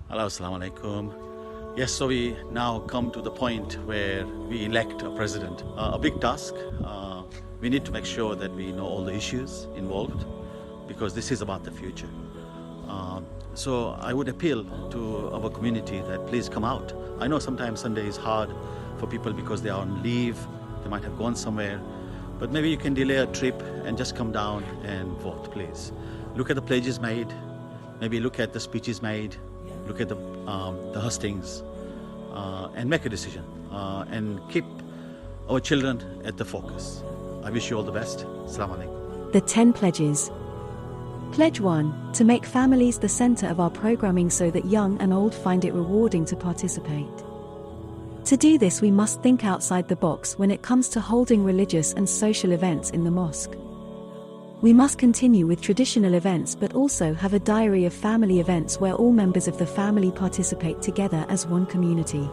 Hello, assalamu alaikum. Yes, so we now come to the point where we elect a president. A big task. We need to make sure that we know all the issues involved because this is about the future. So I would appeal to our community that please come out. I know sometimes Sunday is hard for people because they are on leave, they might have gone somewhere, but maybe you can delay a trip and just come down and vote, please. Look at the pledges made, maybe look at the speeches made, look at the hustings, and make a decision and keep our children at the focus. I wish you all the best. Assalamu alaikum. The 10 pledges. Pledge 1, to make families the center of our programming so that young and old find it rewarding to participate. To do this, we must think outside the box when it comes to holding religious and social events in the mosque. We must continue with traditional events but also have a diary of family events where all members of the family participate together as one community.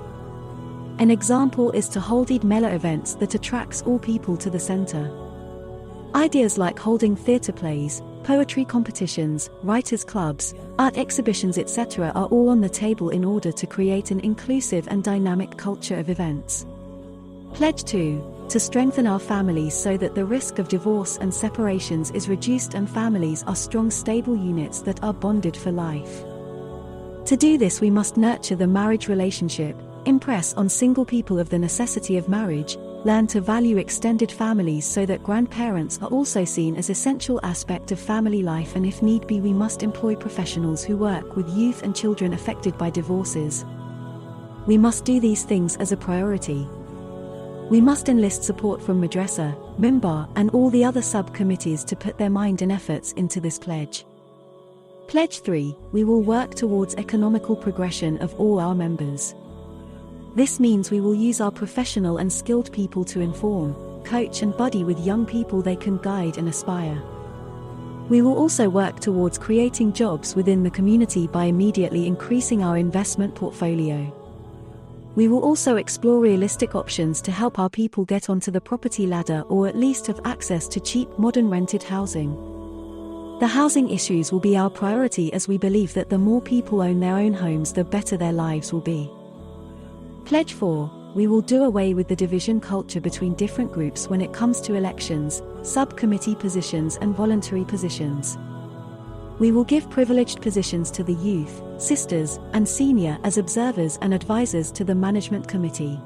An example is to hold Eid Mela events that attracts all people to the center. Ideas like holding theatre plays, poetry competitions, writers' clubs, art exhibitions, etc. are all on the table in order to create an inclusive and dynamic culture of events. Pledge 2, to strengthen our families so that the risk of divorce and separations is reduced and families are strong, stable units that are bonded for life. To do this, we must nurture the marriage relationship, impress on single people of the necessity of marriage, learn to value extended families so that grandparents are also seen as essential aspect of family life, and if need be, we must employ professionals who work with youth and children affected by divorces. We must do these things as a priority. We must enlist support from Madrasa, Mimbar, and all the other subcommittees to put their mind and efforts into this pledge. Pledge 3, we will work towards economical progression of all our members. This means we will use our professional and skilled people to inform, coach and buddy with young people they can guide and aspire. We will also work towards creating jobs within the community by immediately increasing our investment portfolio. We will also explore realistic options to help our people get onto the property ladder or at least have access to cheap modern rented housing. The housing issues will be our priority as we believe that the more people own their own homes, the better their lives will be. Pledge 4, we will do away with the division culture between different groups when it comes to elections, subcommittee positions and voluntary positions. We will give privileged positions to the youth, sisters, and senior as observers and advisors to the management committee.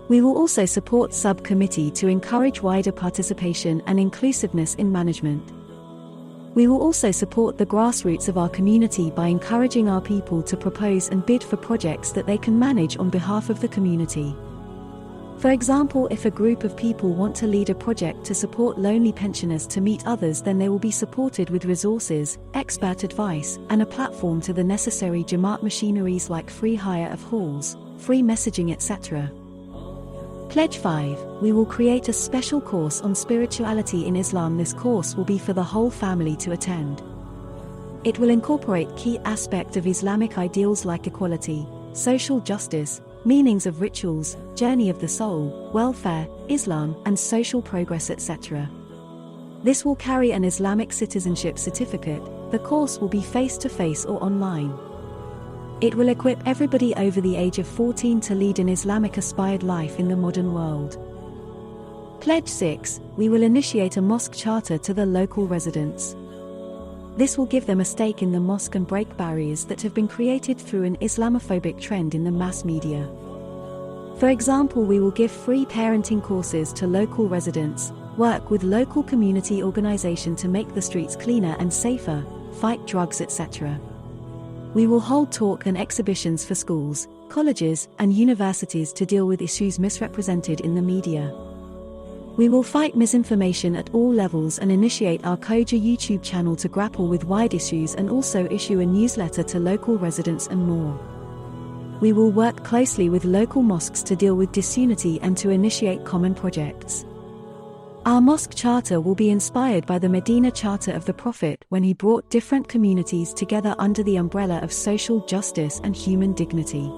We will also support subcommittee to encourage wider participation and inclusiveness in management. We will also support the grassroots of our community by encouraging our people to propose and bid for projects that they can manage on behalf of the community. For example, if a group of people want to lead a project to support lonely pensioners to meet others, then they will be supported with resources, expert advice, and a platform to the necessary Jamaat machineries like free hire of halls, free messaging, etc. Pledge 5, we will create a special course on spirituality in Islam. This course will be for the whole family to attend. It will incorporate key aspects of Islamic ideals like equality, social justice, meanings of rituals, journey of the soul, welfare, Islam, and social progress, etc. This will carry an Islamic citizenship certificate. The course will be face-to-face or online. It will equip everybody over the age of 14 to lead an Islamic-aspired life in the modern world. Pledge 6, we will initiate a mosque charter to the local residents. This will give them a stake in the mosque and break barriers that have been created through an Islamophobic trend in the mass media. For example, we will give free parenting courses to local residents, work with local community organization to make the streets cleaner and safer, fight drugs, etc. We will hold talk and exhibitions for schools, colleges, and universities to deal with issues misrepresented in the media. We will fight misinformation at all levels and initiate our Khoja YouTube channel to grapple with wide issues and also issue a newsletter to local residents and more. We will work closely with local mosques to deal with disunity and to initiate common projects. Our mosque charter will be inspired by the Medina Charter of the Prophet when he brought different communities together under the umbrella of social justice and human dignity.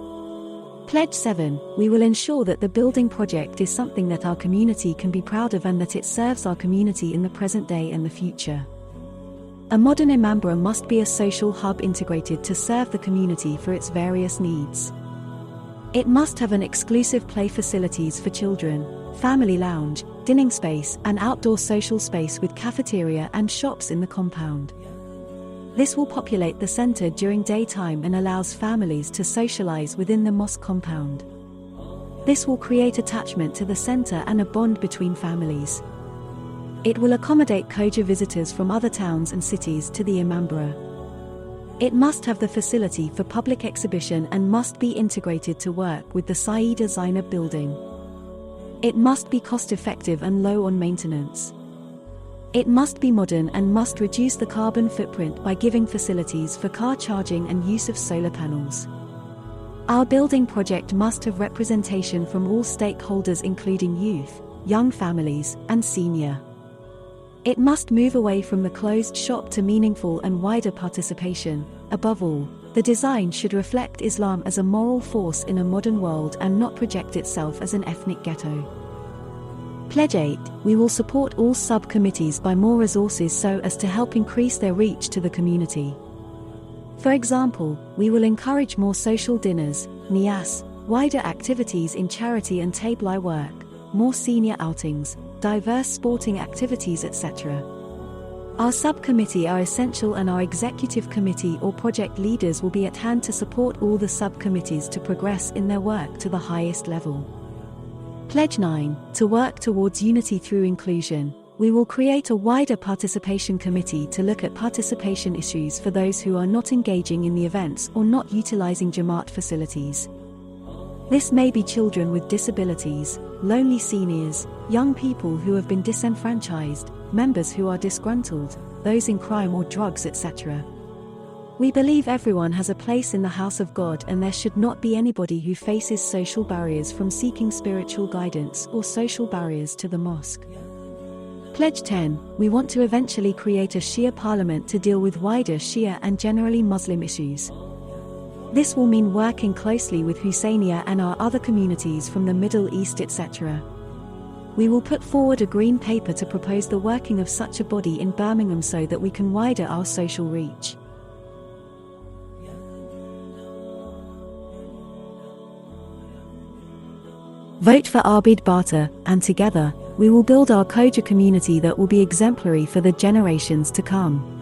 Pledge 7, we will ensure that the building project is something that our community can be proud of and that it serves our community in the present day and the future. A modern Imambra must be a social hub integrated to serve the community for its various needs. It must have an exclusive play facilities for children, family lounge, dining space and outdoor social space with cafeteria and shops in the compound. This will populate the center during daytime and allows families to socialize within the mosque compound. This will create attachment to the center and a bond between families. It will accommodate Khoja visitors from other towns and cities to the Imambra. It must have the facility for public exhibition and must be integrated to work with the Saida Zainab building. It must be cost-effective and low on maintenance. It must be modern and must reduce the carbon footprint by giving facilities for car charging and use of solar panels. Our building project must have representation from all stakeholders including youth, young families, and senior. It must move away from the closed shop to meaningful and wider participation. Above all, the design should reflect Islam as a moral force in a modern world and not project itself as an ethnic ghetto. Pledge 8. We will support all subcommittees by more resources so as to help increase their reach to the community. For example, we will encourage more social dinners, niyas, wider activities in charity and tabligh work, more senior outings, diverse sporting activities, etc. Our subcommittee are essential and our executive committee or project leaders will be at hand to support all the subcommittees to progress in their work to the highest level. Pledge 9. To work towards unity through inclusion, we will create a wider participation committee to look at participation issues for those who are not engaging in the events or not utilizing Jamaat facilities. This may be children with disabilities, lonely seniors, young people who have been disenfranchised, members who are disgruntled, those in crime or drugs, etc. We believe everyone has a place in the house of God and there should not be anybody who faces social barriers from seeking spiritual guidance or social barriers to the mosque. Pledge 10. We want to eventually create a Shia parliament to deal with wider Shia and generally Muslim issues. This will mean working closely with Husseiniya and our other communities from the Middle East, etc. We will put forward a green paper to propose the working of such a body in Birmingham so that we can widen our social reach. Vote for Abid Bata, and together, we will build our Khoja community that will be exemplary for the generations to come.